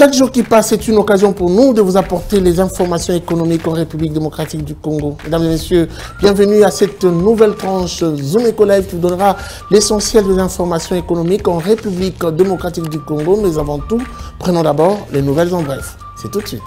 Chaque jour qui passe, c'est une occasion pour nous de vous apporter les informations économiques en République démocratique du Congo. Mesdames et messieurs, bienvenue à cette nouvelle tranche Zoom Eco Live qui vous donnera l'essentiel des informations économiques en République démocratique du Congo. Mais avant tout, prenons d'abord les nouvelles en bref. C'est tout de suite.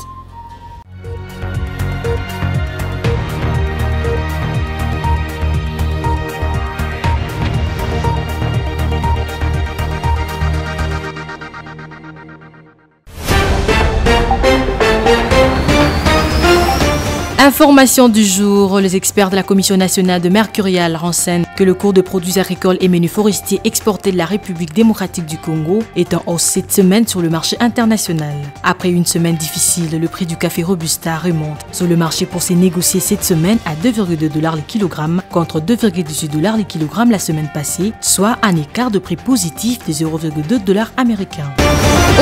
Information du jour, les experts de la Commission nationale de Mercurial renseignent que le cours de produits agricoles et menus forestiers exportés de la République démocratique du Congo est en hausse cette semaine sur le marché international. Après une semaine difficile, le prix du café Robusta remonte sur le marché pour s'est négocié cette semaine à 2,2 $ le kilogramme contre 2,18 $ le kilogramme la semaine passée, soit un écart de prix positif de 0,2 $ américains.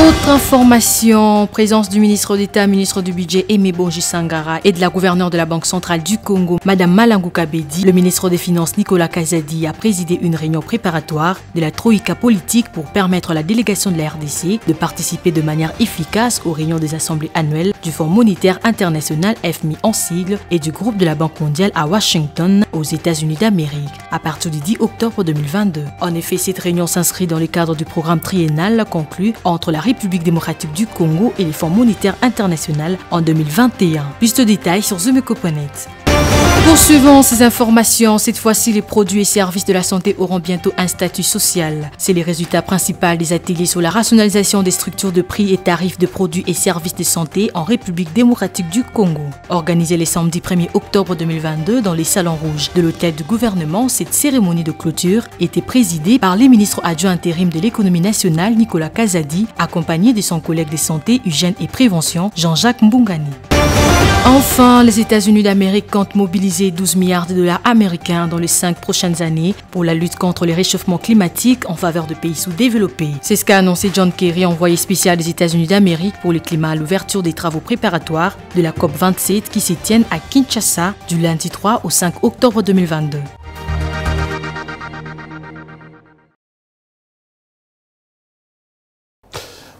Autre information, présence du ministre d'État, ministre du Budget Aimé Bonji Sangara et de la gouverneure de la Banque centrale du Congo, Madame Malangou Kabedi. Le ministre des Finances Nicolas Kazadi a présidé une réunion préparatoire de la Troïka politique pour permettre à la délégation de la RDC de participer de manière efficace aux réunions des assemblées annuelles du Fonds monétaire international FMI en sigle et du groupe de la Banque mondiale à Washington, aux États-Unis d'Amérique, à partir du 10 octobre 2022. En effet, cette réunion s'inscrit dans le cadre du programme triennal conclu entre la République démocratique du Congo et les Fonds monétaires international en 2021. Plus de détails sur zoomeko.net. Poursuivons ces informations, cette fois-ci les produits et services de la santé auront bientôt un statut social. C'est les résultats principaux des ateliers sur la rationalisation des structures de prix et tarifs de produits et services de santé en République démocratique du Congo. Organisée les samedis 1er octobre 2022 dans les salons rouges de l'hôtel du gouvernement, cette cérémonie de clôture était présidée par le ministre adjoint intérim de l'économie nationale Nicolas Kazadi, accompagné de son collègue de santé, hygiène et prévention Jean-Jacques Mbungani. Enfin, les États-Unis d'Amérique comptent mobiliser 12 milliards de dollars américains dans les 5 prochaines années pour la lutte contre les réchauffements climatiques en faveur de pays sous-développés. C'est ce qu'a annoncé John Kerry, envoyé spécial des États-Unis d'Amérique pour le climat à l'ouverture des travaux préparatoires de la COP27 qui se tiennent à Kinshasa du lundi 3 au 5 octobre 2022.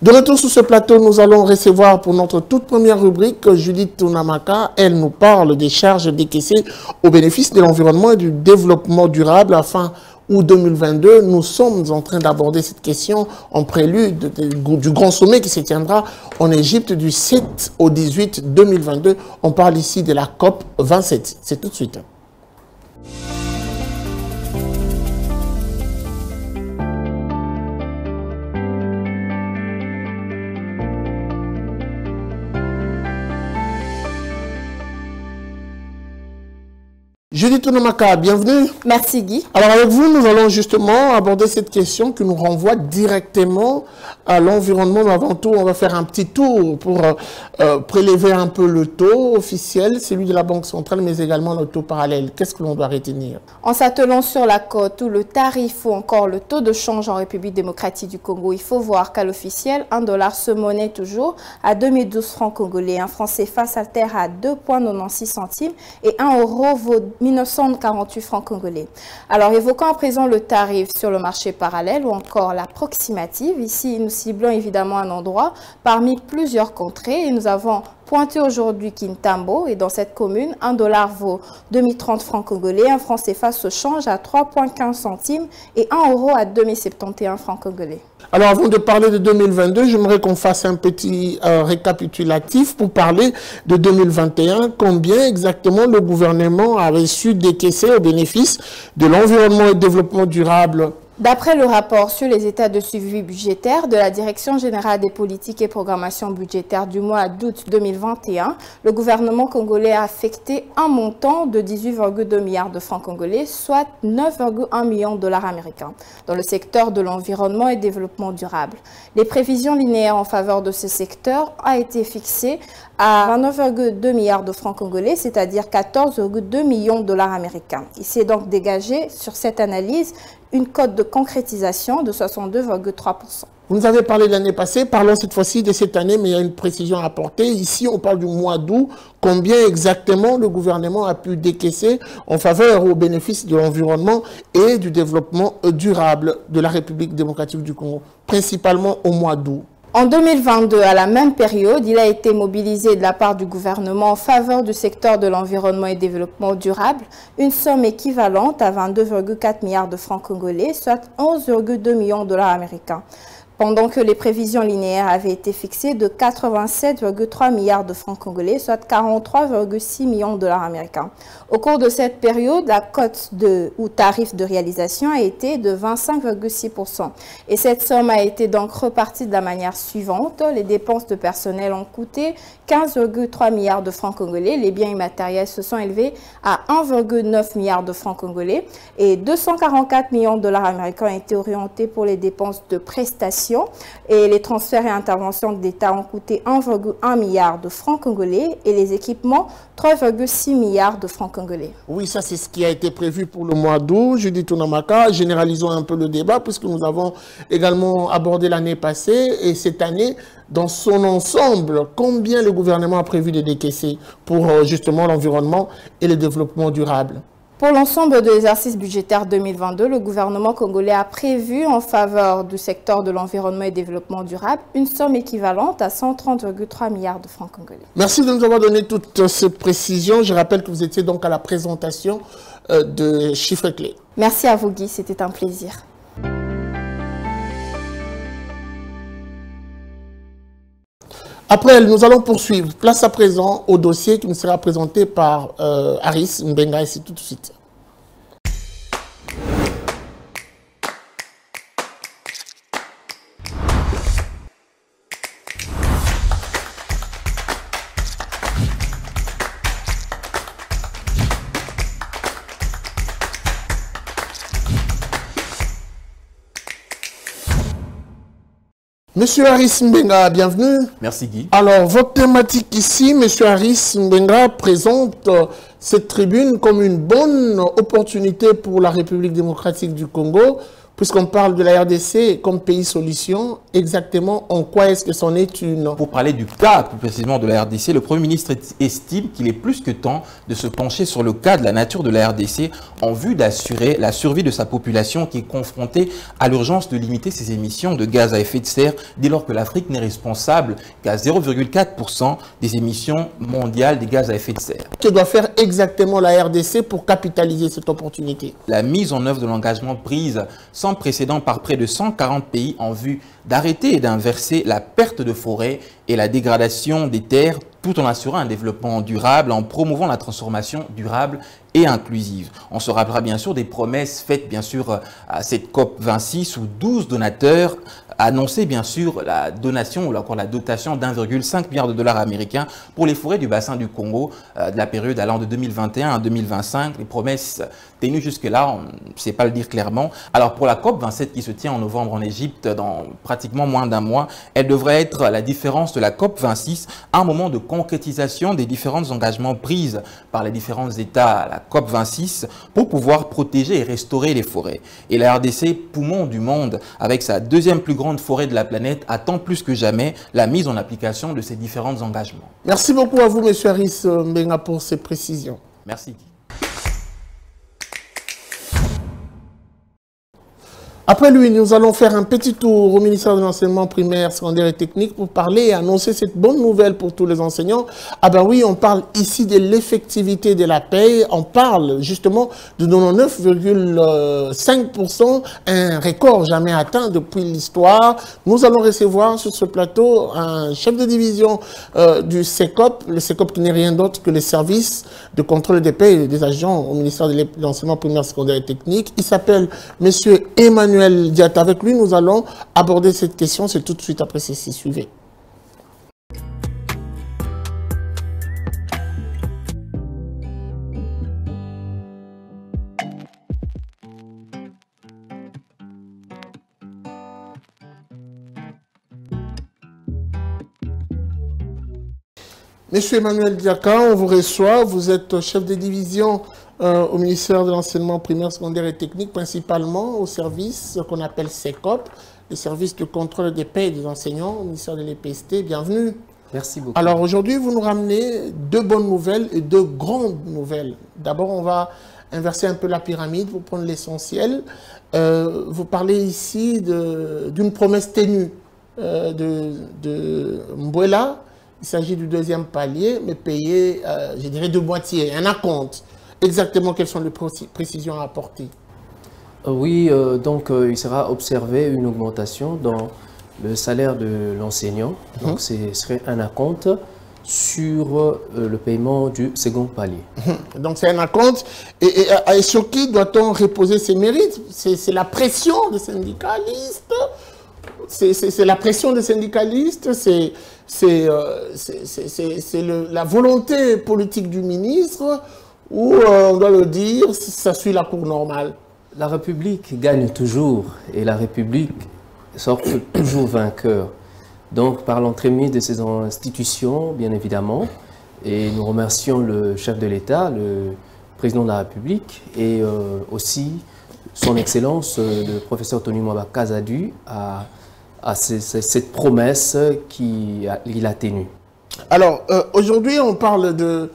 De retour sur ce plateau, nous allons recevoir pour notre toute première rubrique Judith Tunamaka. Elle nous parle des charges décaissées au bénéfice de l'environnement et du développement durable. Fin août 2022, nous sommes en train d'aborder cette question en prélude du grand sommet qui se tiendra en Égypte du 7 au 18 2022. On parle ici de la COP 27. C'est tout de suite. Judith Tunamaka, bienvenue. Merci Guy. Alors avec vous, nous allons justement aborder cette question qui nous renvoie directement à l'environnement. Mais avant tout, on va faire un petit tour pour prélever un peu le taux officiel, celui de la Banque centrale, mais également le taux parallèle. Qu'est-ce que l'on doit retenir? En s'attelant sur la cote ou le tarif ou encore le taux de change en République démocratique du Congo, il faut voir qu'à l'officiel, 1 $ se monnaie toujours à 2012 francs congolais. Un franc CFA s'altère à 2,96 centimes et 1 euro vaut 1948 francs congolais. Alors, évoquons à présent le tarif sur le marché parallèle ou encore l'approximative. Ici, nous ciblons évidemment un endroit parmi plusieurs contrées et nous avons pointé aujourd'hui Kintambo et dans cette commune, 1 $ vaut 2030 francs congolais, un franc CFA se change à 3,15 centimes et 1 euro à 2071 francs congolais. Alors avant de parler de 2022, j'aimerais qu'on fasse un petit récapitulatif pour parler de 2021. Combien exactement le gouvernement a reçu décaisser au bénéfice de l'environnement et du développement durable? D'après le rapport sur les états de suivi budgétaire de la Direction générale des politiques et programmation budgétaire du mois d'août 2021, le gouvernement congolais a affecté un montant de 18,2 milliards de francs congolais, soit 9,1 millions de dollars américains, dans le secteur de l'environnement et développement durable. Les prévisions linéaires en faveur de ce secteur ont été fixées à 29,2 milliards de francs congolais, c'est-à-dire 14,2 millions de dollars américains. Il s'est donc dégagé sur cette analyse une cote de concrétisation de 62,3%. Vous nous avez parlé de l'année passée, parlons cette fois-ci de cette année, mais il y a une précision à apporter. Ici, on parle du mois d'août. Combien exactement le gouvernement a pu décaisser en faveur au bénéfice de l'environnement et du développement durable de la République démocratique du Congo, principalement au mois d'août? En 2022, à la même période, il a été mobilisé de la part du gouvernement en faveur du secteur de l'environnement et développement durable, une somme équivalente à 22,4 milliards de francs congolais, soit 11,2 millions de dollars américains. Pendant que les prévisions linéaires avaient été fixées de 87,3 milliards de francs congolais, soit 43,6 millions de dollars américains. Au cours de cette période, la cote ou tarif de réalisation a été de 25,6%. Et cette somme a été donc repartie de la manière suivante. Les dépenses de personnel ont coûté 15,3 milliards de francs congolais. Les biens immatériels se sont élevés à 1,9 milliard de francs congolais. Et 244 millions de dollars américains ont été orientés pour les dépenses de prestations. Et les transferts et interventions de l'État ont coûté 1,1 milliard de francs congolais et les équipements 3,6 milliards de francs congolais. Oui, ça c'est ce qui a été prévu pour le mois d'août. Judith Tounamaka, généralisons un peu le débat puisque nous avons également abordé l'année passée et cette année, dans son ensemble, combien le gouvernement a prévu de décaisser pour justement l'environnement et le développement durable? Pour l'ensemble de l'exercice budgétaire 2022, le gouvernement congolais a prévu en faveur du secteur de l'environnement et développement durable une somme équivalente à 130,3 milliards de francs congolais. Merci de nous avoir donné toutes ces précisions. Je rappelle que vous étiez donc à la présentation de chiffres clés. Merci à vous Guy, c'était un plaisir. Après, nous allons poursuivre. Place à présent au dossier qui nous sera présenté par Aris Mbenga ici tout de suite. Monsieur Aris Mbenga, bienvenue. Merci Guy. Alors, votre thématique ici, Monsieur Aris Mbenga présente cette tribune comme une bonne opportunité pour la République démocratique du Congo, puisqu'on parle de la RDC comme pays solution. Exactement, en quoi est-ce que c'en est une? Pour parler du cas, plus précisément de la RDC, le Premier ministre estime qu'il est plus que temps de se pencher sur le cas de la nature de la RDC en vue d'assurer la survie de sa population qui est confrontée à l'urgence de limiter ses émissions de gaz à effet de serre dès lors que l'Afrique n'est responsable qu'à 0,4% des émissions mondiales des gaz à effet de serre. Que doit faire exactement la RDC pour capitaliser cette opportunité? La mise en œuvre de l'engagement pris sans précédent par près de 140 pays en vue d'arrêter et d'inverser la perte de forêt et la dégradation des terres tout en assurant un développement durable, en promouvant la transformation durable et inclusive. On se rappellera bien sûr des promesses faites bien sûr à cette COP26 où 12 donateurs annonçaient bien sûr la donation ou encore la dotation d'1,5 milliard de dollars américains pour les forêts du bassin du Congo de la période allant de 2021 à 2025. Les promesses tenues jusque-là, on ne sait pas le dire clairement. Alors pour la COP27 qui se tient en novembre en Égypte dans pratiquement moins d'un mois, elle devrait être la différence de la COP26, un moment de concrétisation des différents engagements pris par les différents États à la COP26 pour pouvoir protéger et restaurer les forêts. Et la RDC, poumon du monde, avec sa deuxième plus grande forêt de la planète, attend plus que jamais la mise en application de ces différents engagements. Merci beaucoup à vous, M. Aris Mbenga, pour ces précisions. Merci Guy. Après lui, nous allons faire un petit tour au ministère de l'Enseignement primaire, secondaire et technique pour parler et annoncer cette bonne nouvelle pour tous les enseignants. Ah ben oui, on parle ici de l'effectivité de la paye. On parle justement de 99,5%, un record jamais atteint depuis l'histoire. Nous allons recevoir sur ce plateau un chef de division du CECOP, le CECOP qui n'est rien d'autre que le service de contrôle des payes des agents au ministère de l'Enseignement primaire, secondaire et technique. Il s'appelle Monsieur Emmanuel Diatta. Avec lui, nous allons aborder cette question. C'est tout de suite après ceci. Suivez. Monsieur Emmanuel Diatta, on vous reçoit. Vous êtes chef de division au ministère de l'Enseignement primaire, secondaire et technique, principalement au service qu'on appelle CECOP, le service de contrôle des paies des enseignants au ministère de l'EPST. Bienvenue. Merci beaucoup. Alors aujourd'hui, vous nous ramenez deux bonnes nouvelles et deux grandes nouvelles. D'abord, on va inverser un peu la pyramide pour prendre l'essentiel. Vous parlez ici d'une promesse ténue de Mbouela. Il s'agit du deuxième palier, mais payé, je dirais, de moitié, un acompte. Exactement, quelles sont les précisions à apporter? Oui, donc il sera observé une augmentation dans le salaire de l'enseignant. Donc ce serait un acompte sur le paiement du second palier. Donc c'est un acompte. Et sur qui doit-on reposer ses mérites? C'est la pression des syndicalistes? C'est la pression des syndicalistes? C'est la volonté politique du ministre? Ou on doit le dire, ça suit la cour normale? La République gagne toujours et la République sort toujours vainqueur. Donc, par l'entremise de ces institutions, bien évidemment, et nous remercions le chef de l'État, le président de la République, et aussi son Excellence, le professeur Tony Mwaba Kazadu, à cette promesse qu'il a tenue. Alors, aujourd'hui, on parle de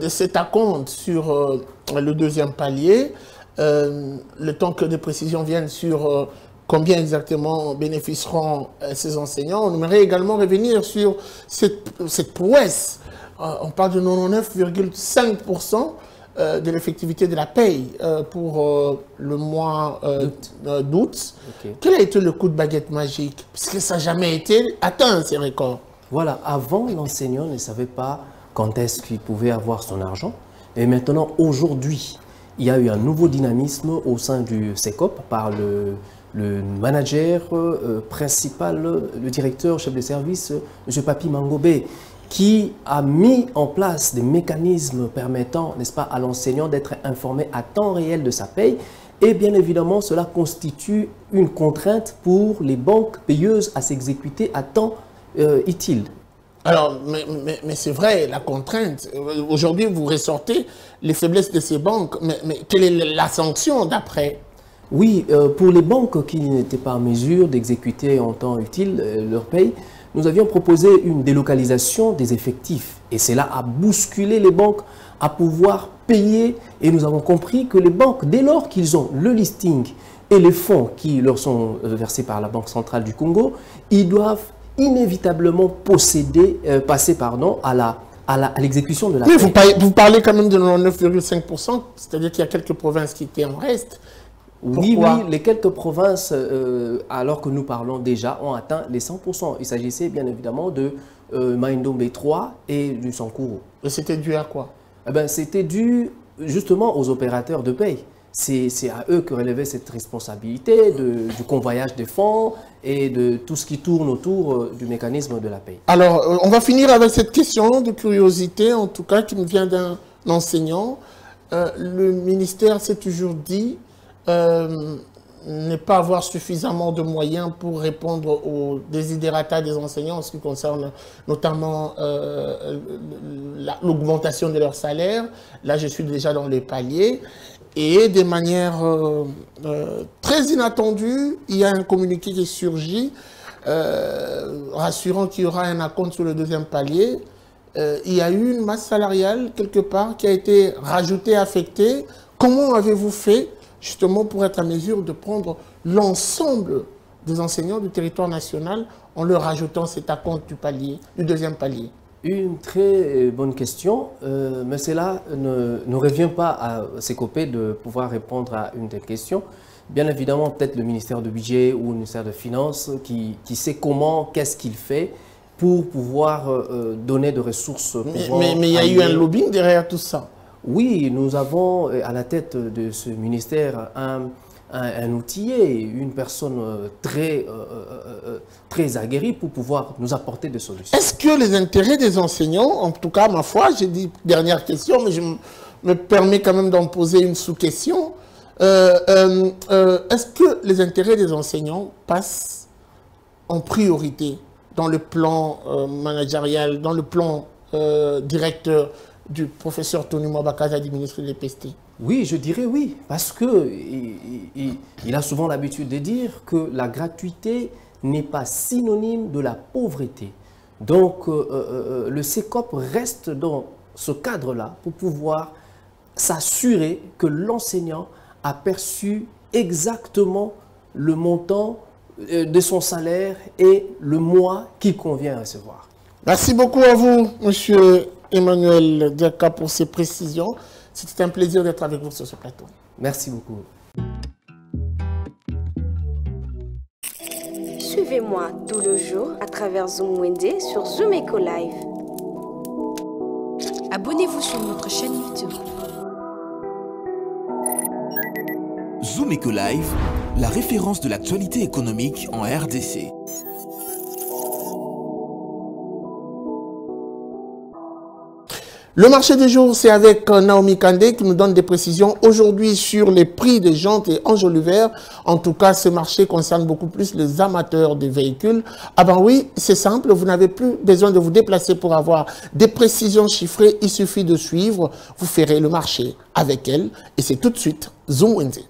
cet acompte sur le deuxième palier. Le temps que des précisions viennent sur combien exactement bénéficieront ces enseignants. On aimerait également revenir sur cette prouesse. On parle de 99,5% de l'effectivité de la paye pour le mois d'août. Okay. Quel a été le coup de baguette magique? Parce que ça n'a jamais été atteint, ces records. Voilà, avant, l'enseignant ne savait pas quand est-ce qu'il pouvait avoir son argent. Et maintenant, aujourd'hui, il y a eu un nouveau dynamisme au sein du SECOP par le manager principal, le directeur, chef de service, M. Papi Mangobé, qui a mis en place des mécanismes permettant, n'est-ce pas, à l'enseignant d'être informé à temps réel de sa paye. Et bien évidemment, cela constitue une contrainte pour les banques payeuses à s'exécuter à temps utile. Alors, mais c'est vrai, la contrainte. Aujourd'hui, vous ressortez les faiblesses de ces banques, mais quelle est la sanction d'après? Oui, pour les banques qui n'étaient pas en mesure d'exécuter en temps utile leur paye, nous avions proposé une délocalisation des effectifs. Et cela a bousculé les banques à pouvoir payer. Et nous avons compris que les banques, dès lors qu'ils ont le listing et les fonds qui leur sont versés par la Banque centrale du Congo, ils doivent inévitablement passer à l'exécution de la paie. Vous parlez quand même de 99,5%, c'est-à-dire qu'il y a quelques provinces qui étaient en reste. Oui, les quelques provinces, alors que nous parlons déjà, ont atteint les 100%. Il s'agissait bien évidemment de Maïndombe 3 et du Sankuru. Et c'était dû à quoi? C'était dû justement aux opérateurs de paie. C'est à eux que relevait cette responsabilité du convoyage des fonds et de tout ce qui tourne autour du mécanisme de la paie. Alors, on va finir avec cette question de curiosité, en tout cas, qui me vient d'un enseignant. Le ministère s'est toujours dit ne pas avoir suffisamment de moyens pour répondre aux desiderata des enseignants en ce qui concerne notamment l'augmentation de leur salaire. Là, je suis déjà dans les paliers. Et de manière très inattendue, il y a un communiqué qui surgit, rassurant qu'il y aura un acompte sur le deuxième palier. Il y a eu une masse salariale, quelque part, qui a été rajoutée, affectée. Comment avez-vous fait, justement, pour être à mesure de prendre l'ensemble des enseignants du territoire national en leur rajoutant cet acompte du deuxième palier? Une très bonne question, mais cela ne revient pas à SECOPé de pouvoir répondre à une telle question. Bien évidemment, peut-être le ministère du Budget ou le ministère des Finances qui sait comment, qu'est-ce qu'il fait pour pouvoir donner de ressources. Mais il y a eu un lobbying derrière tout ça. Oui, nous avons à la tête de ce ministère un outillé, une personne très aguerrie pour pouvoir nous apporter des solutions. Est-ce que les intérêts des enseignants, en tout cas, ma foi, j'ai dit dernière question, mais je me permets quand même d'en poser une sous-question. Est-ce que les intérêts des enseignants passent en priorité dans le plan managérial, dans le plan directeur du professeur Tony Mwaba Kazadu, ministre de l'EPST? Oui, je dirais oui, parce qu'il a souvent l'habitude de dire que la gratuité n'est pas synonyme de la pauvreté. Donc, le SECOP reste dans ce cadre-là pour pouvoir s'assurer que l'enseignant a perçu exactement le montant de son salaire et le mois qu'il convient à recevoir. Merci beaucoup à vous, monsieur Emmanuel Diaka, pour ces précisions. C'était un plaisir d'être avec vous sur ce plateau. Merci beaucoup. Suivez-moi tout le jour à travers Zoom Wednesday sur Zoom Eco Live. Abonnez-vous sur notre chaîne YouTube. Zoom Eco Live, la référence de l'actualité économique en RDC. Le marché du jour, c'est avec Naomi Kandé qui nous donne des précisions aujourd'hui sur les prix des jantes et enjolivères. En tout cas, ce marché concerne beaucoup plus les amateurs de véhicules. Ah ben oui, c'est simple, vous n'avez plus besoin de vous déplacer pour avoir des précisions chiffrées. Il suffit de suivre, vous ferez le marché avec elle. Et c'est tout de suite Zoom Wednesday.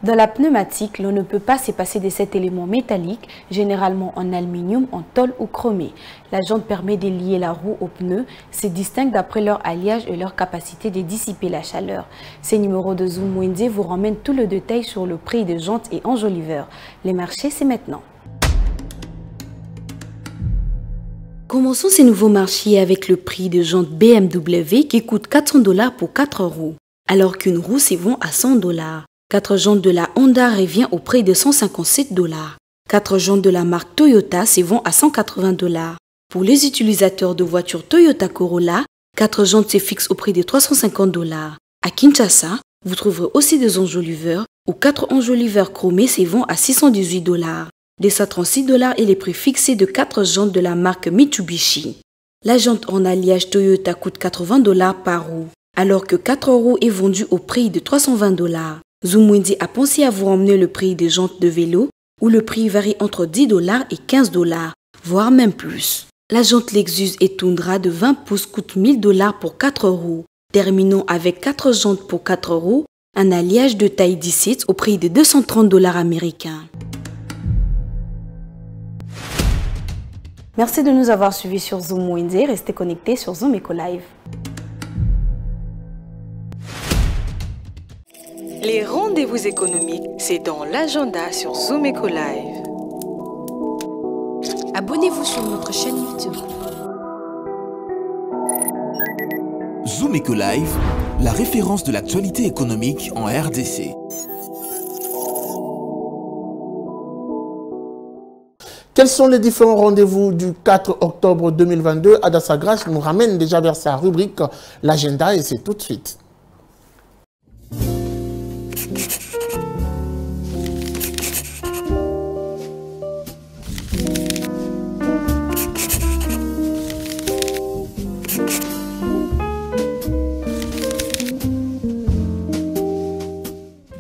Dans la pneumatique, l'on ne peut pas se passer de cet élément métallique, généralement en aluminium, en tôle ou chromé. La jante permet de lier la roue au pneu, se distingue d'après leur alliage et leur capacité de dissiper la chaleur. Ces numéros de Zoom Wednesday vous ramènent tout le détail sur le prix des jantes et enjoliveurs. Les marchés, c'est maintenant. Commençons ces nouveaux marchés avec le prix de jantes BMW qui coûte 400 $ pour 4 roues, alors qu'une roue s'y vend à 100 $. 4 jantes de la Honda revient au prix de 157 $. 4 jantes de la marque Toyota se vendent à 180 $. Pour les utilisateurs de voitures Toyota Corolla, 4 jantes se fixent au prix de 350 $. À Kinshasa, vous trouverez aussi des enjoliveurs où 4 enjoliveurs chromés se vendent à 618 $. 236 $ est le prix fixé de 4 jantes de la marque Mitsubishi. La jante en alliage Toyota coûte 80 $ par roue, alors que 4 roues est vendue au prix de 320 $. Zoom Wednesday a pensé à vous emmener le prix des jantes de vélo, où le prix varie entre 10 $ et 15 $, voire même plus. La jante Lexus et Tundra de 20 pouces coûte 1000 $ pour 4 roues. Terminons avec 4 jantes pour 4 roues, un alliage de taille 17 au prix de 230 $ américains. Merci de nous avoir suivis sur Zoom Wednesday. Restez connectés sur Zoom Eco Live. Les rendez-vous économiques, c'est dans l'agenda sur Zoom Eco Live. Abonnez-vous sur notre chaîne YouTube. Zoom Eco Live, la référence de l'actualité économique en RDC. Quels sont les différents rendez-vous du 4 octobre 2022? Adassa Grache nous ramène déjà vers sa rubrique l'agenda et c'est tout de suite.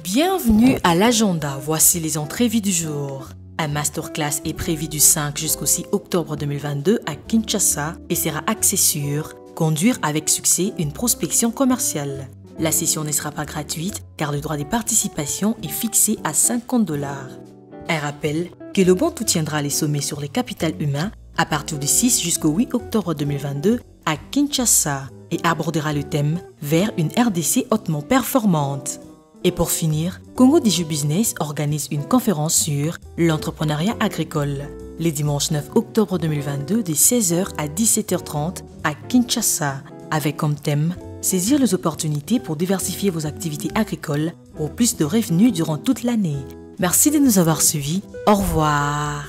Bienvenue à l'agenda, voici les entrevues du jour. Un masterclass est prévu du 5 jusqu'au 6 octobre 2022 à Kinshasa et sera axé sur « Conduire avec succès une prospection commerciale ». La session ne sera pas gratuite car le droit de participation est fixé à 50 $. Un rappel que le Bantou tiendra les sommets sur les capitales humains à partir du 6 jusqu'au 8 octobre 2022 à Kinshasa et abordera le thème « Vers une RDC hautement performante ». Et pour finir, Congo Digi Business organise une conférence sur l'entrepreneuriat agricole, les dimanches 9 octobre 2022 de 16h à 17h30 à Kinshasa, avec comme thème « Saisir les opportunités pour diversifier vos activités agricoles pour plus de revenus durant toute l'année ». Merci de nous avoir suivis. Au revoir.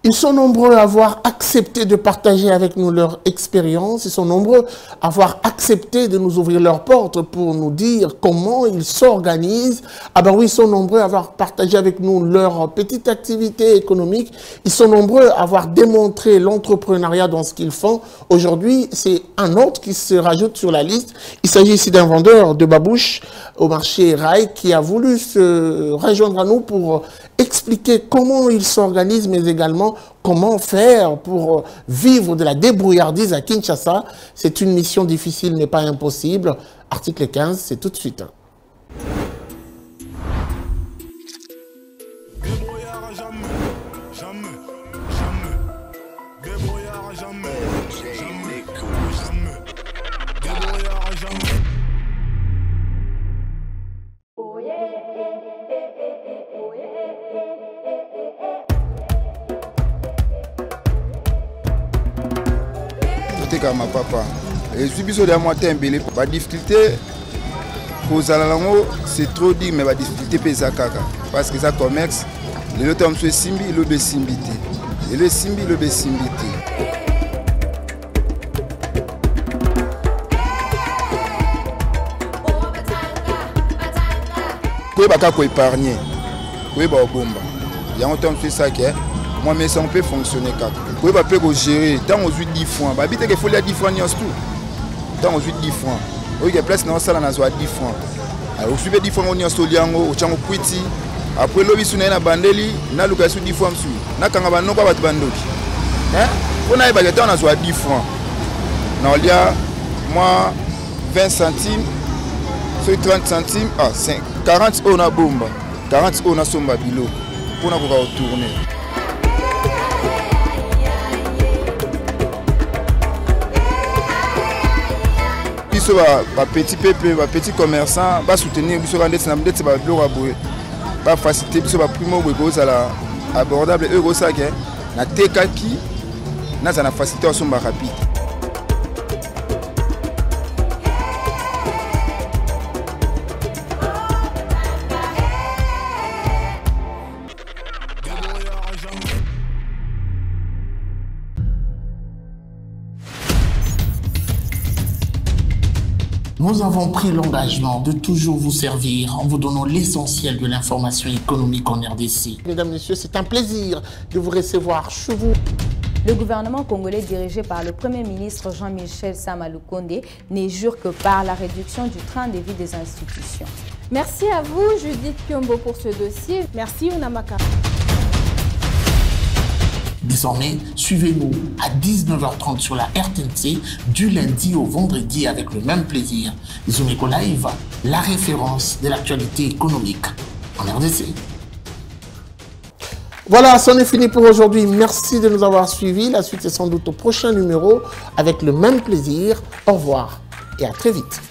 Ils sont nombreux à avoir accepté de partager avec nous leur expérience. Ils sont nombreux à avoir accepté de nous ouvrir leurs portes pour nous dire comment ils s'organisent. Ah ben oui, ils sont nombreux à avoir partagé avec nous leur petite activité économique. Ils sont nombreux à avoir démontré l'entrepreneuriat dans ce qu'ils font. Aujourd'hui, c'est un autre qui se rajoute sur la liste. Il s'agit ici d'un vendeur de babouches au marché Rail qui a voulu se rejoindre à nous pour expliquer comment ils s'organisent, mais également comment faire pour vivre de la débrouillardise à Kinshasa. C'est une mission difficile, mais pas impossible. Article 15, c'est tout de suite. Ma papa et suis biso de moi tembele ba difficulté cause c'est trop dit mais ba difficulté pesa kaka parce que ça commerce le temps se simbi le be simbité et le simbi le be simbité ko ba ka ko épargner ko ba bomba ya on temps c'est ça que moi mais ça on peut fonctionner kaka. Oui, bah peut gérer. Tant aux 10 francs, bah vite qu'il faut les 10 francs tout. Tant aux 10 francs. Oui, il y a place dans ça là, on a 10 francs. Alors, vous 10 francs on y a soliango, au chango kwiti. Après l'obis on a na bandeli, na location 10 francs dessus. Na kangaba non pas bandoli. Hein? On a bah on a 10 francs. Non, il y a moi 20 centimes, sur 30 centimes, ah 5, 40 on a bomba, 40 on a somba bilo. Pour na pouvoir retourner. Petit peuple, petit commerçant, va soutenir va faciliter primo abordable na tekaki na facilité rapide. Nous avons pris l'engagement de toujours vous servir en vous donnant l'essentiel de l'information économique en RDC. Mesdames, Messieurs, c'est un plaisir de vous recevoir chez vous. Le gouvernement congolais dirigé par le Premier ministre Jean-Michel Sama Lukonde n'est jure que par la réduction du train de vie des institutions. Merci à vous, Judith Piombo, pour ce dossier. Merci, Unamaka. Désormais, suivez-nous à 19h30 sur la RTNC du lundi au vendredi avec le même plaisir. Zumeko Live, la référence de l'actualité économique en RDC. Voilà, c'en est fini pour aujourd'hui. Merci de nous avoir suivis. La suite est sans doute au prochain numéro avec le même plaisir. Au revoir et à très vite.